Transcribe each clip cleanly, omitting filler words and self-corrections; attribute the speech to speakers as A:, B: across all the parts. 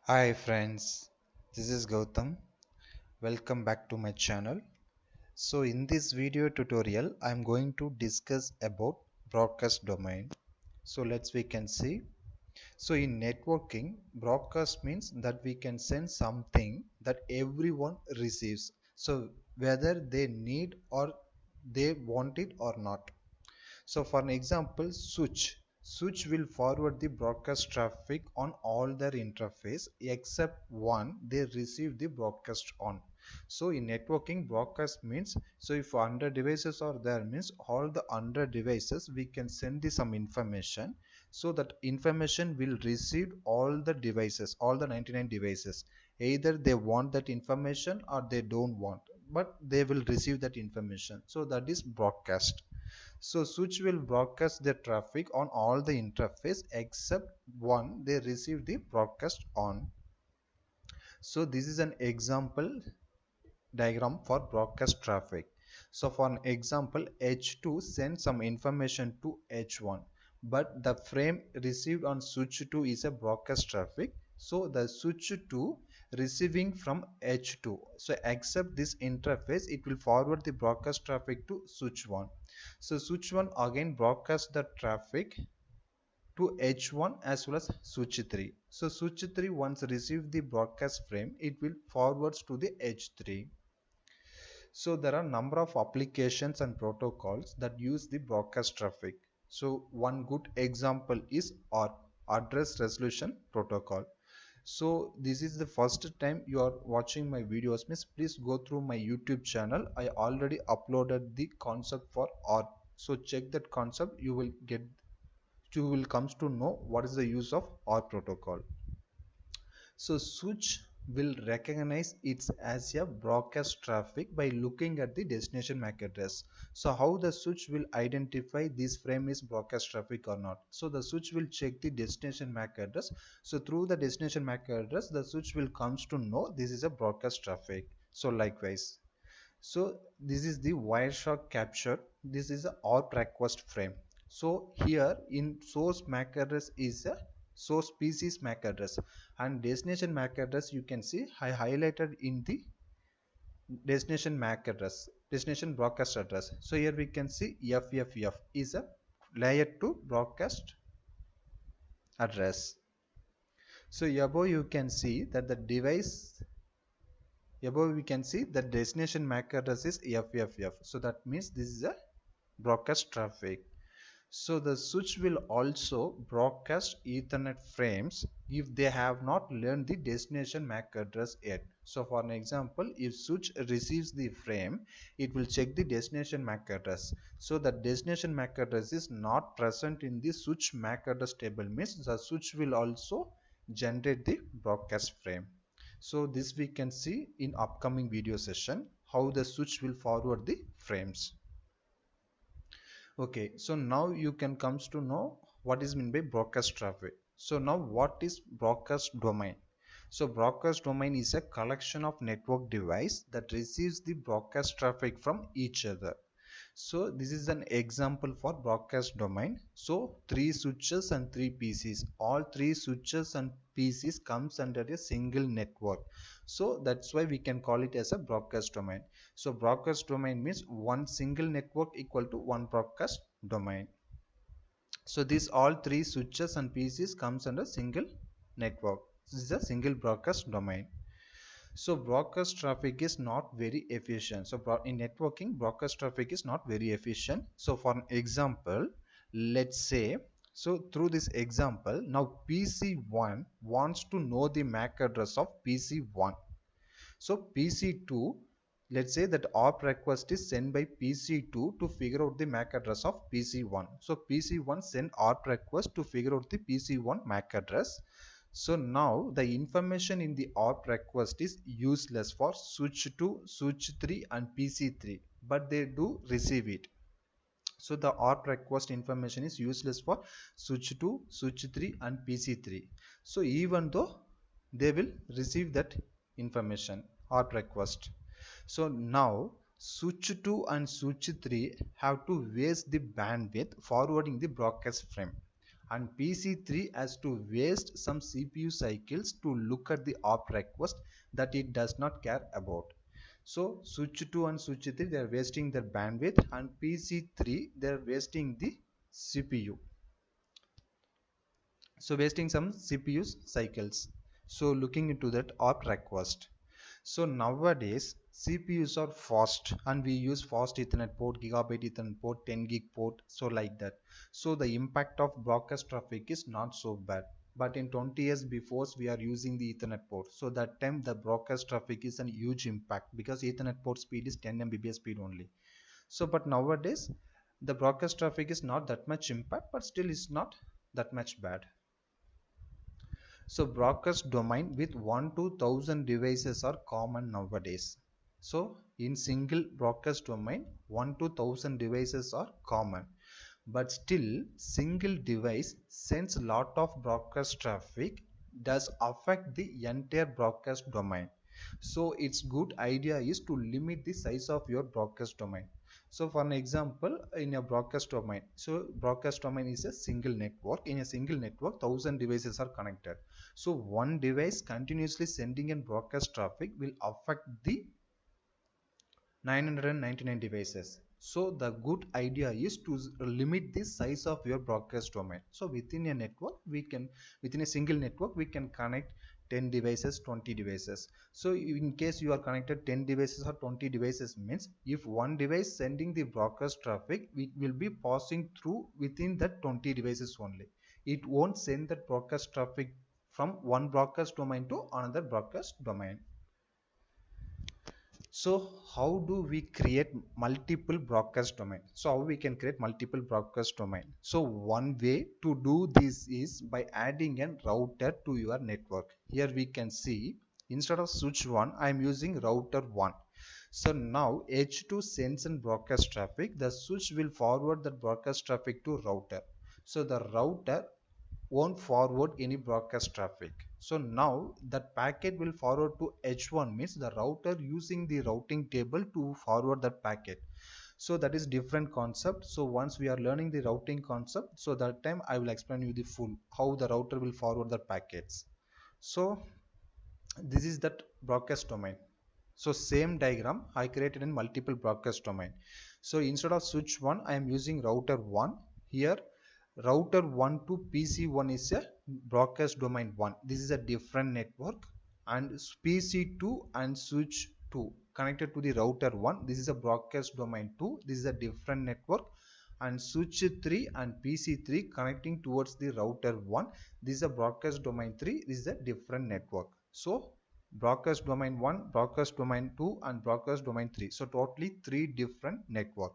A: Hi friends, this is Gautam. Welcome back to my channel. So in this video tutorial, I am going to discuss about broadcast domain. So we can see. So in networking, broadcast means that we can send something that everyone receives. So whether they need or they want it or not. So for an example, switch will forward the broadcast traffic on all their interface except one they receive the broadcast on. So in networking, broadcast means, so if 100 devices are there means all the 100 devices we can send the some information, so that information will receive all the devices, all the 99 devices. Either they want that information or they don't want, but they will receive that information. So that is broadcast. So switch will broadcast the traffic on all the interface except one they receive the broadcast on. So this is an example diagram for broadcast traffic. So for an example, H2 sends some information to H1, but the frame received on switch 2 is a broadcast traffic. So the switch 2 receiving from H2, so except this interface it will forward the broadcast traffic to switch 1. So switch 1 again broadcast the traffic to H1 as well as switch 3. So switch 3 once receive the broadcast frame, it will forwards to the H3. So there are number of applications and protocols that use the broadcast traffic. So one good example is our address resolution protocol. So this is the first time you are watching my videos, means please go through my YouTube channel. I already uploaded the concept for ARP. So check that concept, you will comes to know what is the use of ARP protocol. So switch will recognize it as a broadcast traffic by looking at the destination MAC address. So how the switch will identify this frame is broadcast traffic or not? So the switch will check the destination MAC address. So through the destination MAC address, the switch will comes to know this is a broadcast traffic. So likewise. So this is the Wireshark capture. This is a ARP request frame. So here in source MAC address is a source PC's MAC address, and destination MAC address you can see I highlighted in the destination MAC address, destination broadcast address. So here we can see FFF is a layer 2 broadcast address. So above you can see that the device, above we can see the destination MAC address is FFF. So that means this is a broadcast traffic. So the switch will also broadcast Ethernet frames if they have not learned the destination MAC address yet. So for an example, if switch receives the frame, it will check the destination MAC address. So the destination MAC address is not present in the switch MAC address table, means the switch will also generate the broadcast frame. So this we can see in upcoming video session how the switch will forward the frames. Okay, so now you can comes to know what is meant by broadcast traffic. So now what is broadcast domain? So broadcast domain is a collection of network device that receives the broadcast traffic from each other. So this is an example for broadcast domain. So three switches and three PCs, all three switches and PCs comes under a single network. So that's why we can call it as a broadcast domain. So broadcast domain means one single network equal to one broadcast domain. So these all three switches and PCs comes under single network. This is a single broadcast domain. So broadcast traffic is not very efficient. So in networking, broadcast traffic is not very efficient. So for an example, let's say, so through this example, now PC1 wants to know the MAC address of PC1. So PC2, let's say that ARP request is sent by PC2 to figure out the MAC address of PC1. So PC1 send ARP request to figure out the PC1 MAC address. So now the information in the ARP request is useless for switch 2, switch 3 and PC3, but they do receive it. So the ARP request information is useless for switch 2, switch 3 and PC3. So even though they will receive that information, ARP request. So now switch 2 and switch 3 have to waste the bandwidth forwarding the broadcast frame, and PC3 has to waste some CPU cycles to look at the ARP request that it does not care about. So switch 2 and switch 3, they are wasting their bandwidth, and PC3 they are wasting the CPU. So wasting some CPU cycles. So looking into that ARP request. So nowadays CPUs are fast, and we use fast Ethernet port, gigabit Ethernet port, 10 gig port, so like that. So the impact of broadcast traffic is not so bad. But in 20 years before, we are using the Ethernet port. So that time the broadcast traffic is a huge impact, because Ethernet port speed is 10 Mbps speed only. So but nowadays the broadcast traffic is not that much impact, but still is not that much bad. So broadcast domain with 1 to 1000 devices are common nowadays. So in single broadcast domain 1 to 1000 devices are common, but still single device sends lot of broadcast traffic, does affect the entire broadcast domain. So its good idea is to limit the size of your broadcast domain. So for an example, in a broadcast domain, so broadcast domain is a single network. In a single network 1000 devices are connected. So one device continuously sending in broadcast traffic will affect the 999 devices. So the good idea is to limit the size of your broadcast domain. So within a network within a single network we can connect 10 devices, 20 devices. So in case you are connected 10 devices or 20 devices, means if one device sending the broadcast traffic, it will be passing through within that 20 devices only. It won't send that broadcast traffic from one broadcast domain to another broadcast domain. So how do we create multiple broadcast domain? So how we can create multiple broadcast domain? So one way to do this is by adding a router to your network. Here we can see, instead of switch 1, I am using router 1. So now H2 sends and broadcast traffic. The switch will forward the broadcast traffic to router. So the router won't forward any broadcast traffic. So now that packet will forward to H1, means the router using the routing table to forward that packet. So that is different concept. So once we are learning the routing concept, so that time I will explain you the full how the router will forward the packets. So this is that broadcast domain. So same diagram I created in multiple broadcast domain. So instead of switch 1, I am using router 1. Here router 1 to PC1 is a broadcast domain 1. This is a different network, and PC2 and switch 2 connected to the router 1. This is a broadcast domain 2. This is a different network, and switch 3 and PC3 connecting towards the router 1. This is a broadcast domain 3. This is a different network. So broadcast domain 1, broadcast domain 2, and broadcast domain 3. So totally 3 different network.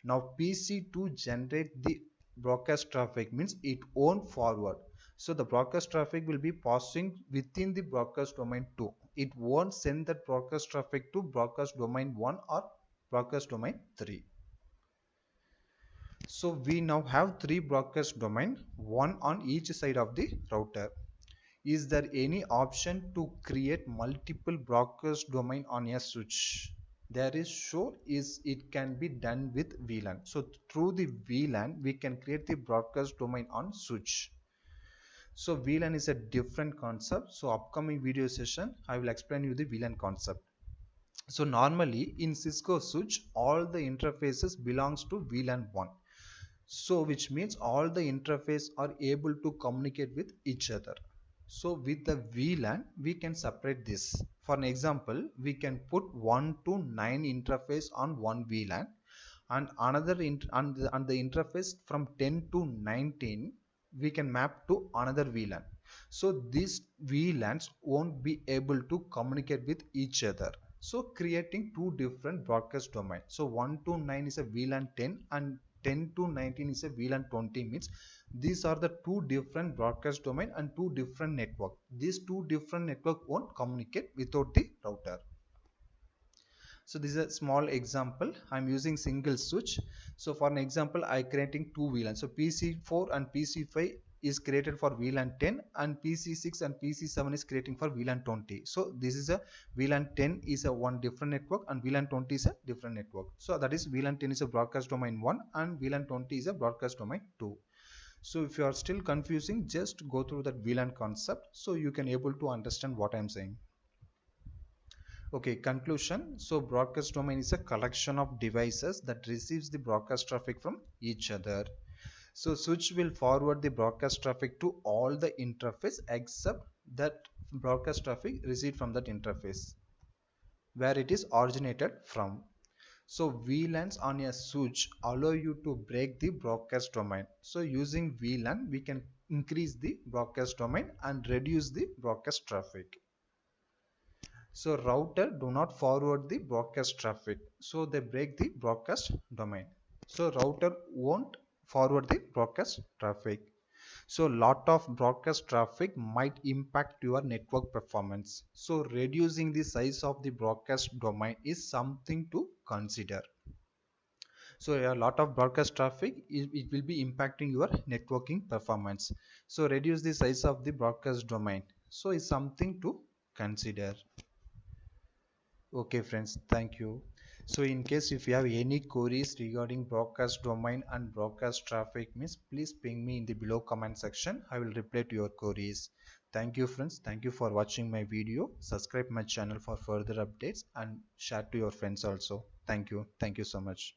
A: Now PC2 generate the broadcast traffic, means it won't forward. So the broadcast traffic will be passing within the broadcast domain 2. It won't send that broadcast traffic to broadcast domain 1 or broadcast domain 3. So we now have 3 broadcast domain, one on each side of the router. Is there any option to create multiple broadcast domain on a switch? There is, sure, is it can be done with VLAN. So through the VLAN we can create the broadcast domain on switch. So VLAN is a different concept. So upcoming video session I will explain you the VLAN concept. So normally in Cisco switch all the interfaces belongs to VLAN 1. So which means all the interface are able to communicate with each other. So with the VLAN we can separate this. For an example, we can put 1 to 9 interface on one VLAN, and another and the interface from 10 to 19 we can map to another VLAN. So these VLANs won't be able to communicate with each other. So creating 2 different broadcast domains. So 1 to 9 is a VLAN 10 and 10 to 19 is a VLAN 20, means these are the 2 different broadcast domain and 2 different network. These 2 different network won't communicate without the router. So this is a small example. I'm using single switch. So for an example, I creating 2 VLAN. So PC4 and PC5 is created for VLAN 10, and PC6 and PC7 is creating for VLAN 20. So this is a VLAN 10 is a one different network, and VLAN 20 is a different network. So that is VLAN 10 is a broadcast domain 1 and VLAN 20 is a broadcast domain 2. So if you are still confusing, just go through that VLAN concept so you can able to understand what I'm saying. Okay, conclusion. So broadcast domain is a collection of devices that receives the broadcast traffic from each other. So switch will forward the broadcast traffic to all the interface except that broadcast traffic received from that interface where it is originated from. So VLANs on a switch allow you to break the broadcast domain. So using VLAN we can increase the broadcast domain and reduce the broadcast traffic. So router do not forward the broadcast traffic, so they break the broadcast domain. So router won't forward the broadcast traffic. So lot of broadcast traffic might impact your network performance. So reducing the size of the broadcast domain is something to consider. So a lot of broadcast traffic, it will be impacting your networking performance. So reduce the size of the broadcast domain. So it's something to consider. Okay friends, thank you. So in case if you have any queries regarding broadcast domain and broadcast traffic means, please ping me in the below comment section. I will reply to your queries. Thank you friends. Thank you for watching my video. Subscribe my channel for further updates and share to your friends also. Thank you. Thank you so much.